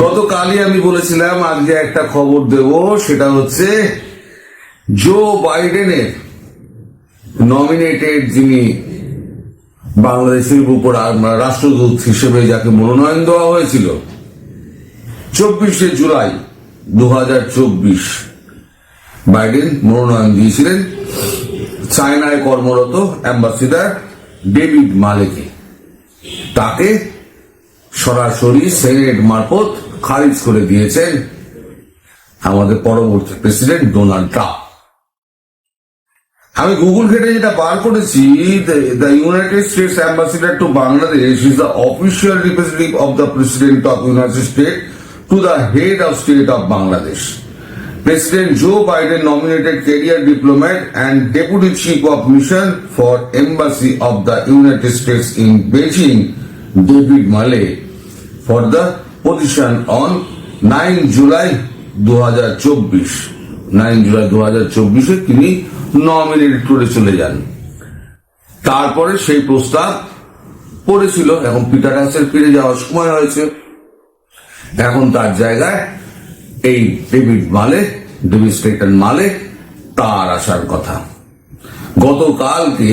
গতকালই আমি বলেছিলাম আজকে একটা খবর দেব, সেটা হচ্ছে জো বাইডেনের নমিনেটেড যিনি বাংলাদেশের উপর রাষ্ট্রদূত হিসেবে যাকে মনোনয়ন দেওয়া হয়েছিল 24শে জুলাই 2024 বাইডেন মনোনয়ন দিয়েছিলেন চায়নায় কর্মরত অ্যাম্বাসিডার ডেভিড মালেকে। তাকে সরাসরি সেনেট মারফত খারিজ করে দিয়েছেন আমাদের পরবর্তী প্রেসিডেন্ট ডোনাল্ড ট্রাম্প। আমি গুগল ঘেটে যেটা বার করেছি, the United States ambassador to Bangladesh is the official representative of the president of United State to the head of state of Bangladesh. President Joe Biden nominated career diplomat and deputy chief of mission for embassy of the United States in Beijing, David Maley, for the position on 9 July 2024. 9 July 2024 তিনি nominate করে চলে যান। তারপরে সেই প্রস্তাব পড়েছিল, এখন Peter হ্যাসের ফিরে যাওয়ার সময় হয়েছে। এখন তার জায়গায় এই ডেভিড স্টেটন মালে তার আসার কথা। গতকালকে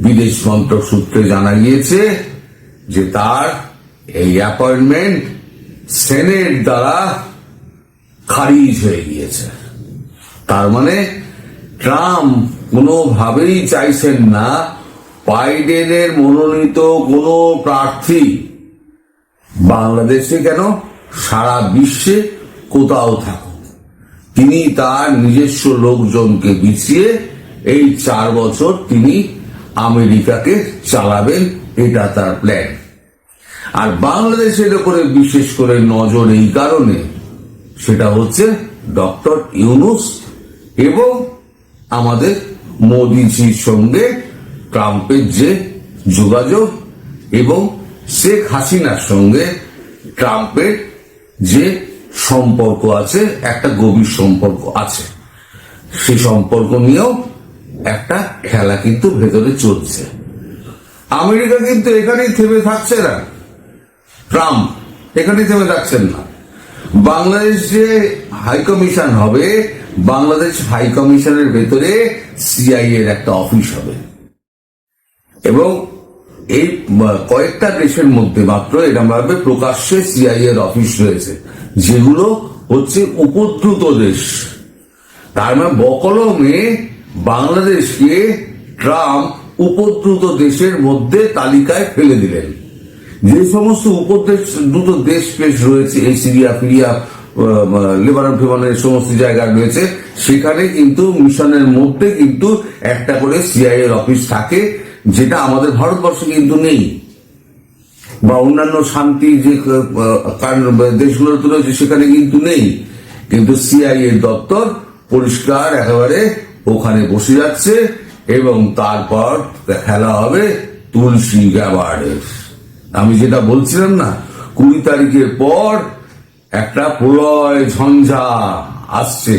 বিদেশ মন্ত্রক সূত্রে জানা গিয়েছে যে তার এই অ্যাপয়েন্টমেন্ট সেনেট দ্বারা খারিজ হয়ে গিয়েছে। তার মানে ট্রাম্প কোনোভাবেই চাইছেন না বাইডেনের মনোনীত কোনো প্রার্থী বাংলাদেশে কেন, সারা বিশ্বে কোথাও থাকুক, তিনি তার নিজস্ব লোকজনকে বিছিয়ে এই 4 বছর তিনি আমেরিকাকে চালাবেন, এটা তার প্ল্যান। আর বাংলাদেশের উপরে বিশেষ করে নজর এই কারণে, সেটা হচ্ছে ডক্টর ইউনূস এবং আমাদের মোদিজির সঙ্গে ট্রাম্পের যে যোগাযোগ এবং শেখ হাসিনার সঙ্গে ট্রাম্পের যে সম্পর্ক আছে, একটা গভীর সম্পর্ক আছে। সেই সম্পর্ক নিয়েও একটা খেলা কিন্তু ভেতরে চলছে। আমেরিকা কিন্তু এখানেই থেমে থাকছে না, ট্রাম্প এখানেই থেমে থাকছেন না। বাংলাদেশ যে হাইকমিশন হবে, বাংলাদেশ হাইকমিশনের ভেতরে সিআইএ এর একটা অফিস হবে এবং এই কয়েকটা দেশের মধ্যে মাত্র এরকম ভাবে প্রকাশ্যে সিআইএ এর অফিস রয়েছে, যেগুলো হচ্ছে উপদ্রুত দেশ। তার মানে বকলমে বাংলাদেশকে ট্রাম্প উপদ্রুত দেশের মধ্যে তালিকায় ফেলে দিলেন। যে সমস্ত উপদ্রুত দেশ রয়েছে, এই সিরিয়া ফিরিয়া লেবানন ফেবানের সমস্ত জায়গায় রয়েছে, সেখানে কিন্তু মিশনের মধ্যে কিন্তু একটা করে সিআইএ এর অফিস থাকে, যেটা আমাদের ভারতবর্ষে কিন্তু নেই, বা অন্যান্য শান্তি যে দেশগুলোতে রয়েছে সেখানে কিন্তু নেই। কিন্তু সিআইএ দপ্তর পরিষ্কার একেবারে ওখানে বসে যাচ্ছে এবং তারপর খেলা হবে তুলসী গ্যাবার্ডের। আমি যেটা বলছিলাম না, 20 তারিখের পর একটা প্রলয় ঝঞ্ঝা আসছে।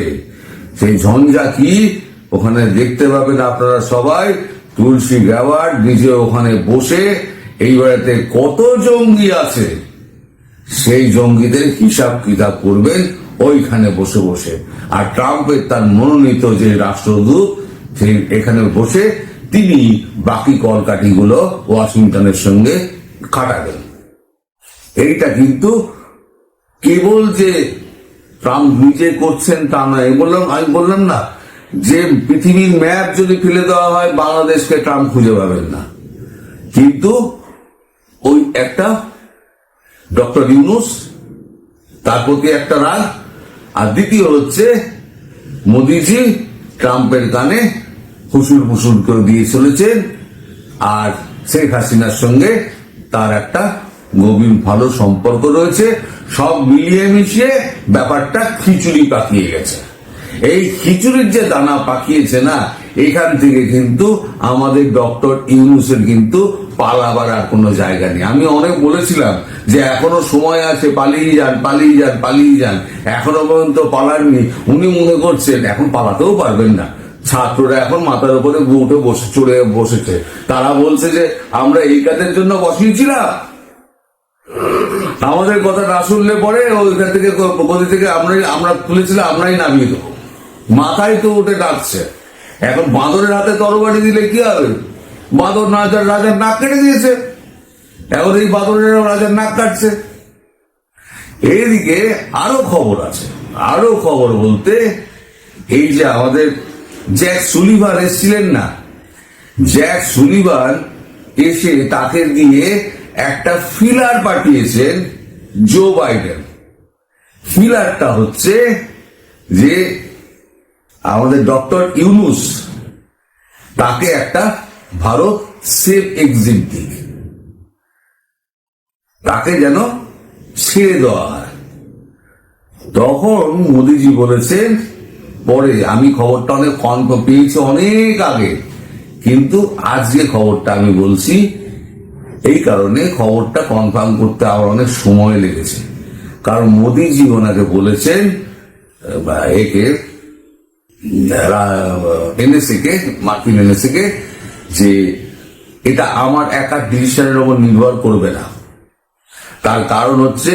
সেই ঝঞ্ঝা কি ওখানে দেখতে পাবেন আপনারা সবাই। তুলসী গ্যাবার্ড নিজে ওখানে বসে এইবারেতে কত জঙ্গি আছে সেই জঙ্গিদের হিসাব কিতাব করবেন ওইখানে বসে বসে। আর ট্রাম্পের তার মনোনীত যে রাষ্ট্রদূত সেই এখানে বসে তিনি বাকি কলকাঠিগুলো ওয়াশিংটনের সঙ্গে কাটাবেন। এইটা কিন্তু কেবল যে ট্রাম্প নিজে করছেন তা নয়। আমি বললাম না যে পৃথিবীর ম্যাপ যদি ফেলে দেওয়া হয় বাংলাদেশকে ট্রাম্প খুঁজে পাবেন না, কিন্তু ওই একটা ডক্টর ইউনূস তার প্রতি একটা রাগ। আর দ্বিতীয় হচ্ছে মোদিজি ট্রাম্পের কানে হুসুর ফুসুর করে দিয়ে চলেছেন, আর শেখ হাসিনার সঙ্গে তার একটা গভীর ভালো সম্পর্ক রয়েছে। সব মিলিয়ে মিশিয়ে ব্যাপারটা খিচুড়ি পাকিয়ে গেছে। এই খিচুড়ির যে দানা পাকিয়েছে না, এখান থেকে কিন্তু আমাদের ডক্টর ইউনূসের কিন্তু পালাবার আর কোনো জায়গা নেই। আমি অনেক বলেছিলাম যে এখনো সময় আছে, পালিয়ে যান পালিয়ে যান পালিয়ে যান, এখনো পর্যন্ত পালাননি। উনি মনে করছেন এখন পালাতেও পারবেন না, ছাত্ররা এখন মাথার উপরে উঠে চড়ে বসেছে। তারা বলছে যে আমরা এই কাজের জন্য বসিয়েছিলাম। আমাদের কথা না শুনলে পরে ওইখান থেকে গদি থেকে আমরা তুলেছিলাম, আমরাই নামিয়ে দেবো। মাথায় তো উঠে ডাকছে। এখন বাঁদরের হাতে তরবারি দিলে কি হবে? বাঁদর রাজার নাক কেটে দিয়েছে, এখন এই বাঁদরের রাজার নাক কাটছে। এইদিকে আরো খবর আছে, আরো খবর বলতে এই যে আমাদের জ্যাক সুলিভান এসেছিলেন না, জ্যাক সুলিভান এসে তাকে দিয়ে একটা ফিলার পাঠিয়েছেন জো বাইডেন। ফিলারটা হচ্ছে যে আমাদের ডক্টর ইউনুস তাকে একটা ভারত সেফ এক্সিট দিক, তাকে যেন ছেড়ে দেওয়া হয়। তখন মোদিজি বলেছেন, পরে আমি খবরটা অনেক কনফার্ম পেয়েছি অনেক আগে, কিন্তু আজকে খবরটা আমি বলছি এই কারণে খবরটা কনফার্ম করতে আমার অনেক সময় লেগেছে। কারণ মোদিজি ওনাকে বলেছেন একে এনএসএ কে, মার্কিন এনএসএ কে, যে এটা আমার একার ডিসিশনের উপর নির্ভর করবে না। তার কারণ হচ্ছে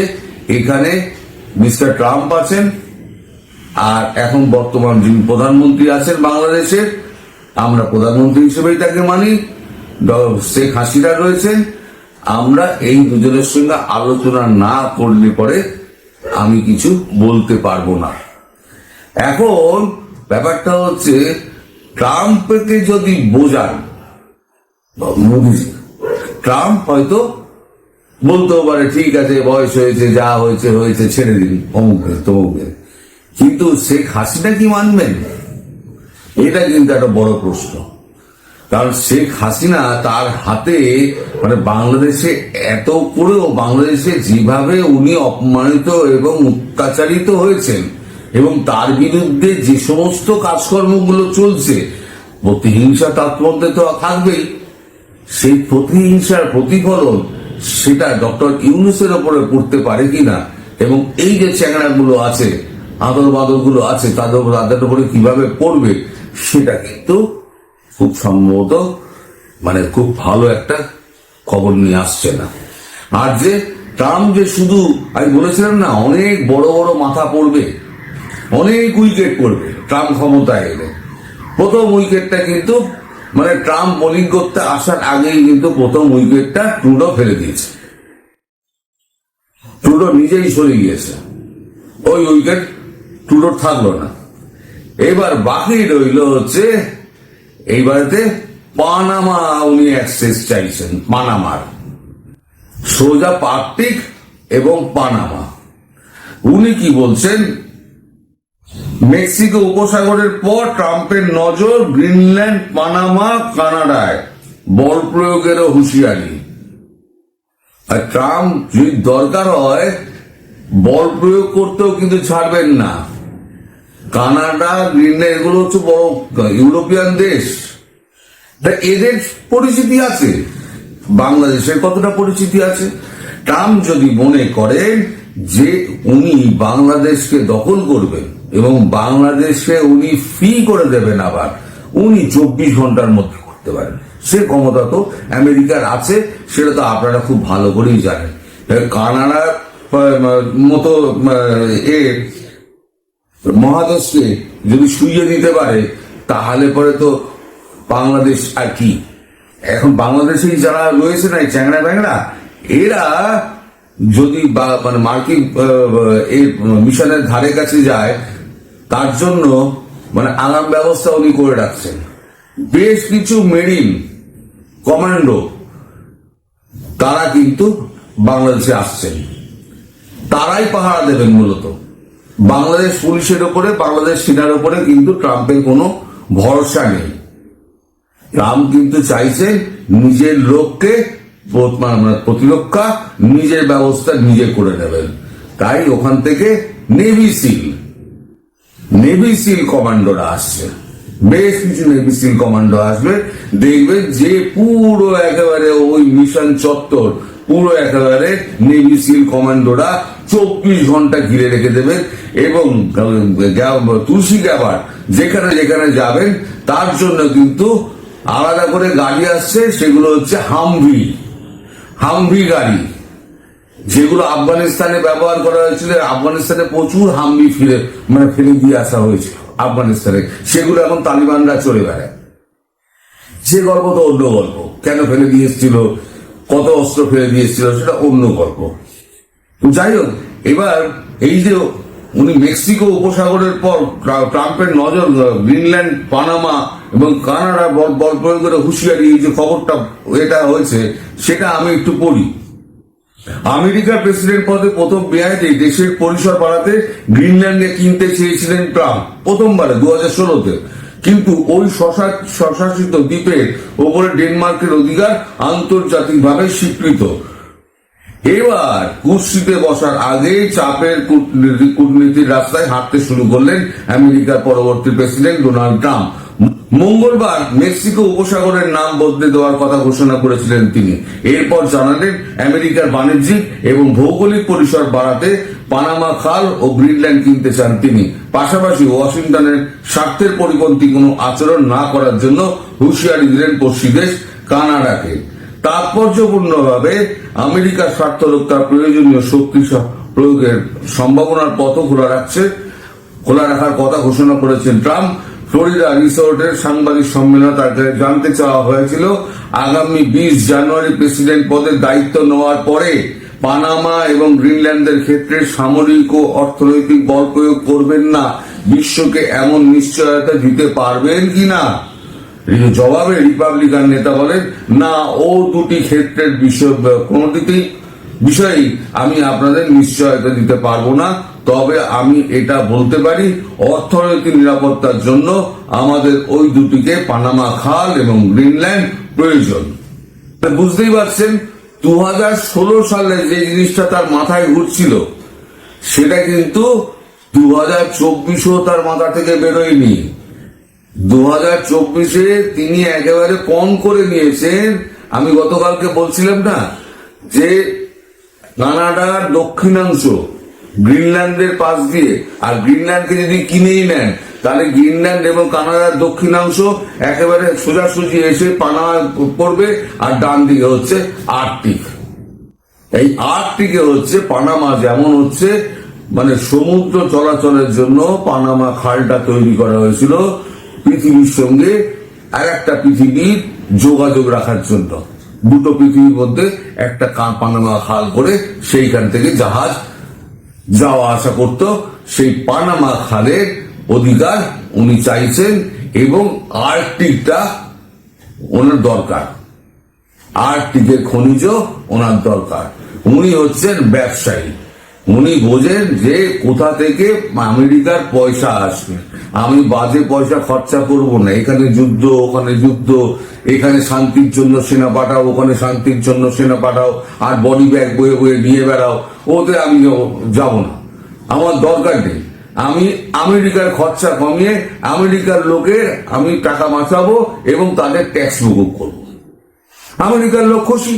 এখানে মিস্টার ট্রাম্প আছেন, আর এখন বর্তমান যিনি প্রধানমন্ত্রী আছেন বাংলাদেশের, আমরা প্রধানমন্ত্রী হিসেবেই তাকে মানি, শেখ হাসিনা রয়েছেন। আমরা এই দুজনের সঙ্গে আলোচনা না করলে পরে আমি কিছু বলতে পারবো না। এখন ব্যাপারটা হচ্ছে ট্রাম্পকে যদি বোঝান মোদিজি, ট্রাম্প হয়তো বলতেও পারে ঠিক আছে, বয়স হয়েছে, যা হয়েছে হয়েছে, ছেড়ে দিন অমুকের তমুকের, কিন্তু শেখ হাসিনা কি মানবেন? এটা কিন্তু একটা বড় প্রশ্ন। কারণ শেখ হাসিনা তার হাতে মানে বাংলাদেশে এত করেও বাংলাদেশে যেভাবে উনি অপমানিত এবং অত্যাচারিত হয়েছেন এবং তার বিরুদ্ধে যে সমস্ত কাজকর্মগুলো চলছে, প্রতিহিংসা তার মধ্যে তো থাকবেই। সেই প্রতিহিংসার প্রতিফলন সেটা ডক্টর ইউনুসের ওপরে পড়তে পারে কিনা, এবং এই যে চ্যাংড়াগুলো আছে, আদর বাদরগুলো আছে, তাদের উপরে কিভাবে পড়বে, সেটা কিন্তু খুব সম্ভবত মানে খুব ভালো একটা খবর নিয়ে আসছে না। আর যে ট্রাম্প যে শুধু আমি বলেছিলাম না অনেক বড় বড় মাথা পড়বে, অনেক উইকেট পড়বে ট্রাম্প ক্ষমতায় এলে। প্রথম উইকেটটা কিন্তু মানে ট্রাম্প বোলিং করতে আসার আগেই কিন্তু প্রথম উইকেটটা ট্রুডো ফেলে দিয়েছে, ট্রুডো নিজেই সরে গিয়েছে, ওই উইকেট ট্রুডোর থাকলো না। এবার বাকি রইল হচ্ছে এইবারেতে পানামা, উনি অ্যাক্সেস চাইছেন পানামার, সোজা পার্কটিক এবং পানামা। উনি কি বলছেন, মেক্সিকো উপসাগরের পর ট্রাম্পের নজর গ্রিনল্যান্ড, পানামা, কানাডায় বল প্রয়োগেরও হুঁশিয়ারি। আর ট্রাম্প যদি দরকার হয় বল প্রয়োগ করতেও কিন্তু ছাড়বেন না। কানাডা, গ্রিনল্যান্ড এগুলো হচ্ছে বড় ইউরোপিয়ান দেশ, তা এদের পরিচিতি আছে, বাংলাদেশের কতটা পরিচিতি আছে? ট্রাম্প যদি মনে করেন যে উনি বাংলাদেশকে দখল করবেন এবং বাংলাদেশকে উনি ফ্রি করে দেবেন, আবার উনি 24 ঘন্টার মধ্যে করতে পারেন, সে ক্ষমতা তো আমেরিকার আছে, সেটা তো আপনারা খুব ভালো করেই জানেন। কানাডার মতো মহাদেশকে যদি শুইয়ে দিতে পারে, তাহলে পরে তো বাংলাদেশ আর কি। এখন বাংলাদেশেই যারা রয়েছে না চ্যাংড়া ব্যাংড়া, এরা যদি মানে মার্কিন এই মিশনের ধারে কাছে যায়, তার জন্য মানে আগাম ব্যবস্থা উনি করে রাখছেন। বেশ কিছু মেরিন কমান্ডো তারা কিন্তু বাংলাদেশে আসছেন, তারাই পাহারা দেবেন মূলত। বাংলাদেশ পুলিশের ওপরে, বাংলাদেশ সেনার ওপরে কিন্তু ট্রাম্পের কোনো ভরসা নেই। ট্রাম্প কিন্তু চাইছে নিজের লোককে প্রতিরক্ষা, নিজের ব্যবস্থা নিজে করে নেবেন। তাই ওখান থেকে নেভি সিল কমান্ডোরা আসছে, বেশ কিছু নেভি সিল কমান্ডো আসবে। দেখবেন যে পুরো একেবারে ওই মিশন চত্বর পুরো একেবারে নেভি সিল কমান্ডোরা 24 ঘন্টা ঘিরে রেখে দেবেন। এবং তুলসী গ্যাবার যেখানে যেখানে যাবেন তার জন্য কিন্তু আলাদা করে গাড়ি আসছে, সেগুলো হচ্ছে হামভি গাড়ি। যেগুলো আফগানিস্তানে ব্যবহার করা হয়েছিল, আফগানিস্তানে প্রচুর হাম্বি ফেলে দিয়ে আসা হয়েছিল আফগানিস্তানে, সেগুলো এখন তালিবানরা চলে বেড়ায়। সে গল্প তো অন্য গল্প, কেন ফেলে দিয়ে এসেছিল, কত অস্ত্র ফেলে দিয়ে এসেছিল, সেটা অন্য গল্প। যাই হোক, এবার এই যে উনি মেক্সিকো উপসাগরের পর ট্রাম্পের নজর গ্রিনল্যান্ড, পানামা এবং কানাডা বল প্রয়োগ করে হুঁশিয়ারি, এই যে খবরটা এটা হয়েছে, সেটা আমি একটু পড়ি। আমেরিকার প্রেসিডেন্ট পদে প্রথম মেয়াদে দেশের পরিসর বাড়াতে গ্রিনল্যান্ডে কিনতে চেয়েছিলেন ট্রাম্প প্রথমবারে 2016-তে, কিন্তু ওই স্বশাসিত দ্বীপের ওপরে ডেনমার্কের অধিকার আন্তর্জাতিকভাবে স্বীকৃত। এবার কুর্সিতে বসার আগে চাপের কূটনীতির রাস্তায় হাঁটতে শুরু করলেন আমেরিকার পরবর্তী প্রেসিডেন্ট ডোনাল্ড ট্রাম্প। মঙ্গলবার মেক্সিকো উপসাগরের নাম বদলে দেওয়ার কথা ঘোষণা করেছিলেন তিনি। এরপর জানালেন আমেরিকার বাণিজ্যিক এবং ভৌগোলিক পরিসর বাড়াতে পানামা খাল ও গ্রিনল্যান্ড কিনতে চান তিনি। পাশাপাশি ওয়াশিংটনের স্বার্থের পরিপন্থী কোনো আচরণ না করার জন্য হুঁশিয়ারি দিলেন পড়শি দেশ কানাডাকে। তাৎপর্যপূর্ণভাবে আমেরিকার স্বার্থ রক্ষার প্রয়োজনীয় শক্তি প্রয়োগের সম্ভাবনার পথও খোলা রাখার কথা ঘোষণা করেছেন ট্রাম্প। ফ্লোরিডা রিসোর্টের সাংবাদিক সম্মেলনে তার কাছে জানতে চাওয়া হয়েছিল, আগামী 20 জানুয়ারি প্রেসিডেন্ট পদের দায়িত্ব নেওয়ার পরে পানামা এবং গ্রিনল্যান্ডের ক্ষেত্রে সামরিক ও অর্থনৈতিক বল প্রয়োগ করবেন না, বিশ্বকে এমন নিশ্চয়তা দিতে পারবেন কিনা। জবাবে রিপাবলিকান নেতা বলেন, না, ও দুটি ক্ষেত্রের বিষয়েই আমি আপনাদের নিশ্চয়তা দিতে পারবো না, তবে আমি এটা বলতে পারি, অর্থনৈতিক নিরাপত্তার জন্য আমাদের ওই দুটিকে পানামা খাল এবং গ্রিনল্যান্ড প্রয়োজন। বুঝতেই পারছেন, 2016 সালে যে জিনিসটা তার মাথায় ঘুরছিল, সেটা কিন্তু 2024-ও তার মাথা থেকে বেরোয়নি। 2024-এ তিনি একেবারে পণ করে নিয়েছেন। আমি গতকালকে বলছিলাম না যে কানাডার দক্ষিণাংশ গ্রিনল্যান্ডের পাশ দিয়ে, আর গ্রিনল্যান্ডকে যদি কিনেই নেন তাহলে গ্রিনল্যান্ড এবং কানাডার দক্ষিণাংশ একেবারে সোজাসুজি এসে পানামা পড়বে, আর ডান দিকে হচ্ছে আর্কটিক। এই আর্কটিকে হচ্ছে পানামা, যেমন হচ্ছে মানে সমুদ্র চলাচলের জন্য পানামা খালটা তৈরি করা হয়েছিল পৃথিবীর সঙ্গে আর একটা পৃথিবীর যোগাযোগ রাখার জন্য। দুটো পৃথিবীর মধ্যে একটা পানামা খাল করে সেইখান থেকে জাহাজ যাওয়া আসা করত। সেই পানামা খালের অধিকার উনি চাইছেন এবং আর্কটিকটা ওনার দরকার, আর্কটিকের খনিজ ওনার দরকার। উনি হচ্ছেন ব্যবসায়ী, উনি বোঝেন যে কোথা থেকে আমেরিকার পয়সা আসবে। আমি বাজে পয়সা খরচা করব না, এখানে যুদ্ধ ওখানে যুদ্ধ, এখানে শান্তির জন্য সেনা পাঠাও, ওখানে শান্তির জন্য সেনা পাঠাও, আর বডি ব্যাগ বয়ে বয়ে নিয়ে বেড়াও, ওতে আমি যাব না, আমার দরকার নেই। আমি আমেরিকার খরচা কমিয়ে আমেরিকার লোকের আমি টাকা বাঁচাবো এবং তাদের ট্যাক্স মুকুব করবো, আমেরিকার লোক খুশি।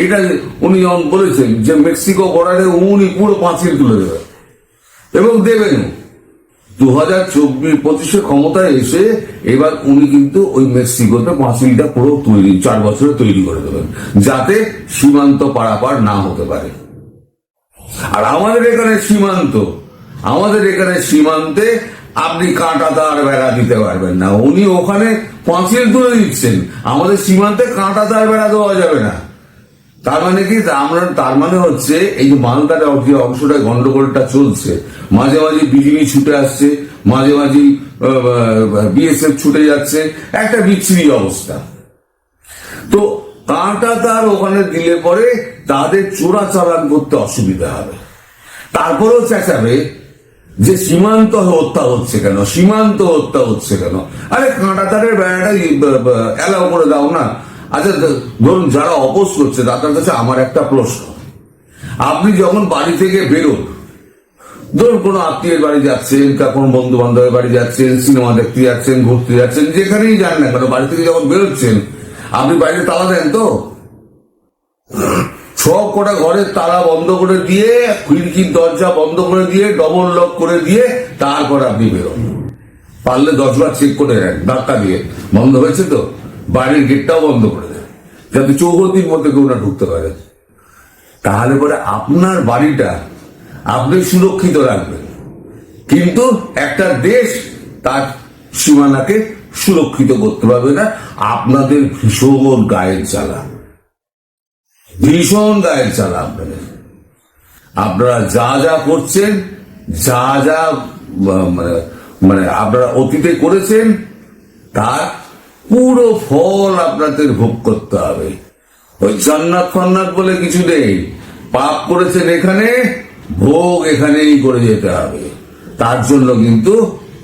এটা উনি যখন বলেছেন যে মেক্সিকো বর্ডারে উনি পুরো পাঁচিল তুলে দেবেন এবং দেবেন। 2024-25 ক্ষমতায় এসে এবার উনি কিন্তু ওই মেক্সিকোতে পাঁচিলটা পুরো 4 বছরে তৈরি করে দেবেন, যাতে সীমান্ত পারাপার না হতে পারে। আর আমাদের এখানে সীমান্তে আপনি কাঁটা তার বেড়া দিতে পারবেন না, উনি ওখানে পাঁচিল তুলে দিচ্ছেন, আমাদের সীমান্তে কাঁটা তার বেড়া দেওয়া যাবে না। তার মানে কি, তার মানে হচ্ছে এই যে মালদার অংশটা গন্ডগোলটা চলছে, মাঝে মাঝে বিজিবি ছুটে আসছে, মাঝে মাঝে বিএসএফ ছুটে যাচ্ছে, একটা বিচ্ছিরি অবস্থা। তো কাঁটা তার ওখানে দিলে পরে তাদের চোরাচালান করতে অসুবিধা হবে। তারপরেও চেঁচাবে যে সীমান্ত হত্যা হচ্ছে কেন, আরে কাঁটা তারের বেড়াটা অ্যালাউ করে দাও না। আচ্ছা, ধরুন যারা অপোজ করছে তাদের কাছে আমার একটা প্রশ্ন, আপনি যখন বাড়ি থেকে বেরোন, ধরুন কোনো আত্মীয়ের বাড়ি যাচ্ছেন, কোনো বন্ধু বান্ধবের বাড়ি যাচ্ছেন, সিনেমা দেখতে যাচ্ছেন, ঘুরতে যাচ্ছেন, যেখানেই যান না কেন, বাড়ি থেকে যখন বেরোচ্ছেন আপনি বাইরে তালা দেন তো? সব কটা ঘরের তালা বন্ধ করে দিয়ে, খিড়কির দরজা বন্ধ করে দিয়ে, ডবল লক করে দিয়ে তারপর আপনি বেরোন। পারলে 10 বার চেক করে নেন ধাক্কা দিয়ে, বন্ধ হয়েছে তো, বাইরের গেটটাও বন্ধ করে দেন, যাতে চৌহদ্দির মধ্যে কেউ না ঢুকতে পারে। তাহলে পরে আপনার বাড়িটা আপনি সুরক্ষিত রাখবেন, কিন্তু একটা দেশ তার সীমানাকে সুরক্ষিত করতে পারবে না। আপনাদের ভীষণ গায়ের জ্বালা, ভীষণ গায়ের জ্বালা আপনাদের। আপনারা যা যা করছেন, যা যা মানে আপনারা অতীতে করেছেন, তার পুরো ফল আপনাদের ভোগ করতে হবে। ওই জান্নাত ফান্নাত বলে কিছু নেই। পাপ করেছেন এখানে, ভোগ এখানেই করে যেতে হবে। তার জন্য কিন্তু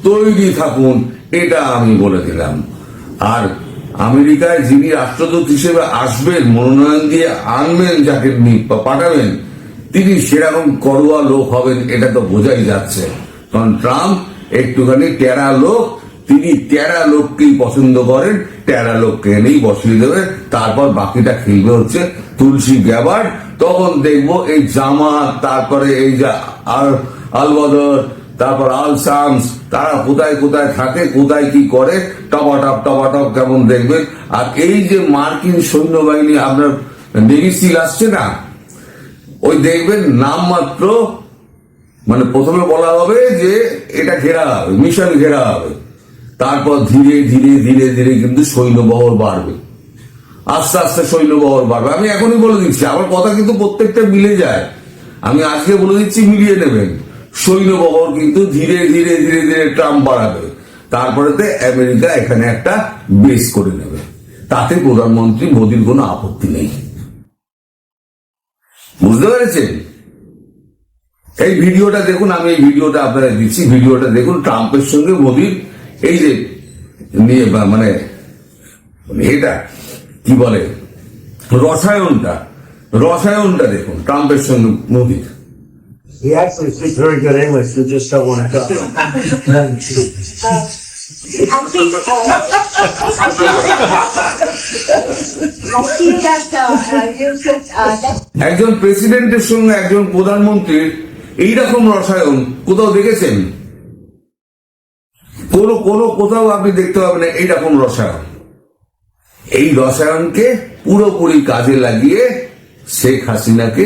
তৈরি থাকুন, এটা আমি বলে দিলাম। আর আমেরিকায় যিনি রাষ্ট্রদূত হিসেবে আসবেন, মনোনয়ন দিয়ে আনবেন, যাকে পাঠাবেন, তিনি সেরকম করোয়া লোক হবেন এটা তো বোঝাই যাচ্ছে। কারণ ট্রাম্প একটুখানি টেরা লোক, তিনি টেরা লোককেই পছন্দ করেন, টেরা লোককে এনেই বসিয়ে দেবে। তারপর বাকিটা খেলবে হচ্ছে তুলসী গ্যাবার্ড। তখন দেখবো এই জামাত, তারপরে এই যে আল বদর, তারপর আল শামস, তারা কোথায় কোথায় থাকে, কোথায় কি করে, টপাটপ কেমন দেখবেন। আর এই যে মার্কিন সৈন্যবাহিনী, আপনার নেভি সিল আসছে না, ওই দেখবেন নামমাত্র, মানে প্রথমে বলা হবে যে এটা ঘেরা হবে, মিশন ঘেরা হবে, তারপর ধীরে ধীরে ধীরে ধীরে কিন্তু সৈন্যবহর বাড়বে, আস্তে আস্তে সৈন্যবহর বাড়বে। আমি এখনই বলে দিচ্ছি, আমার কথা কিন্তু প্রত্যেকটা মিলে যায়। আমি আজকে বলে দিচ্ছি, মিলিয়ে নেবেন। সৈন্যবহর কিন্তু ধীরে ধীরে ধীরে ধীরে ট্রাম্প বাড়াবে, তারপরেতে আমেরিকা এখানে একটা বেস করে নেবে। তাতে প্রধানমন্ত্রী মোদীর কোনো আপত্তি নেই। বুঝতে পেরেছেন? এই ভিডিওটা দেখুন, আমি এই ভিডিওটা আপনারা দিচ্ছি, ভিডিওটা দেখুন। ট্রাম্পের সঙ্গে মোদীর এই যে নিয়ে মানে এটা কি বলে, রসায়নটা দেখুন ট্রাম্পের সঙ্গে মোদীর। He actually speaks very good English, you just don't want to talk. একজন প্রেসিডেন্টের সঙ্গে একজন প্রধানমন্ত্রীর এইরকম রসায়ন কোথাও দেখেছেন? কোথাও আপনি দেখতে পাবেন না এইরকম রসায়ন। এই রসায়নকে পুরোপুরি কাজে লাগিয়ে শেখ হাসিনাকে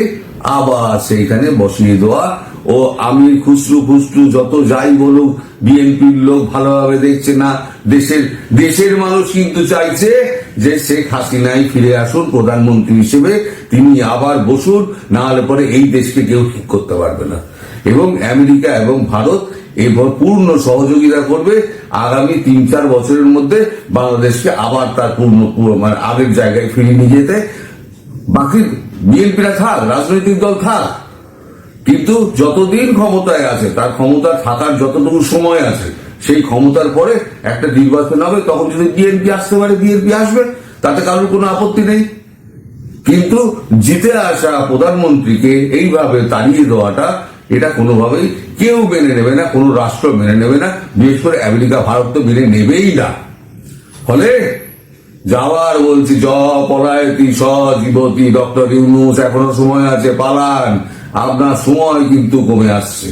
আবার সেইখানে বসিয়ে দেওয়া। ও আমির খুসরু যত যাই বলুক, বিএনপির লোক ভালোভাবে দেখছে না। দেশের মানুষ কিন্তু চাইছে যে শেখ হাসিনাই ফিরে আসুন প্রধানমন্ত্রী হিসেবে, তিনি আবার বসুন, না হলে পরে এই দেশকে কেউ ঠিক করতে পারবে না। এবং আমেরিকা এবং ভারত এবার পূর্ণ সহযোগিতা করবে আগামী 3-4 বছরের মধ্যে বাংলাদেশকে আবার তার মানে আগের জায়গায় ফিরিয়ে নিয়ে যেতে। বাকি বিএনপিরা থাক, রাজনৈতিক দল থাক, কিন্তু যতদিন ক্ষমতায় আছে, তার ক্ষমতা থাকার যতটুকু সময় আছে, সেই ক্ষমতার পরে একটা নির্বাচন হবে, তখন যদি বিএনপি আসতে পারে বিএনপি আসবে, তাতে কারোর কোনো আপত্তি নেই। কিন্তু জিতে আসা প্রধানমন্ত্রীকে এইভাবে তাড়িয়ে দেওয়াটা, এটা কোনোভাবেই কেউ মেনে নেবে না, কোনো রাষ্ট্র মেনে নেবে না, বিশেষ করে আমেরিকা ভারত তো মেনে নেবেই না। ফলে যাওয়ার বলছি, পলায়তি জীবতী ডক্টর ইউনূস, এখনো সময় আছে, পালান, আপনার সময় কিন্তু কমে আসছে।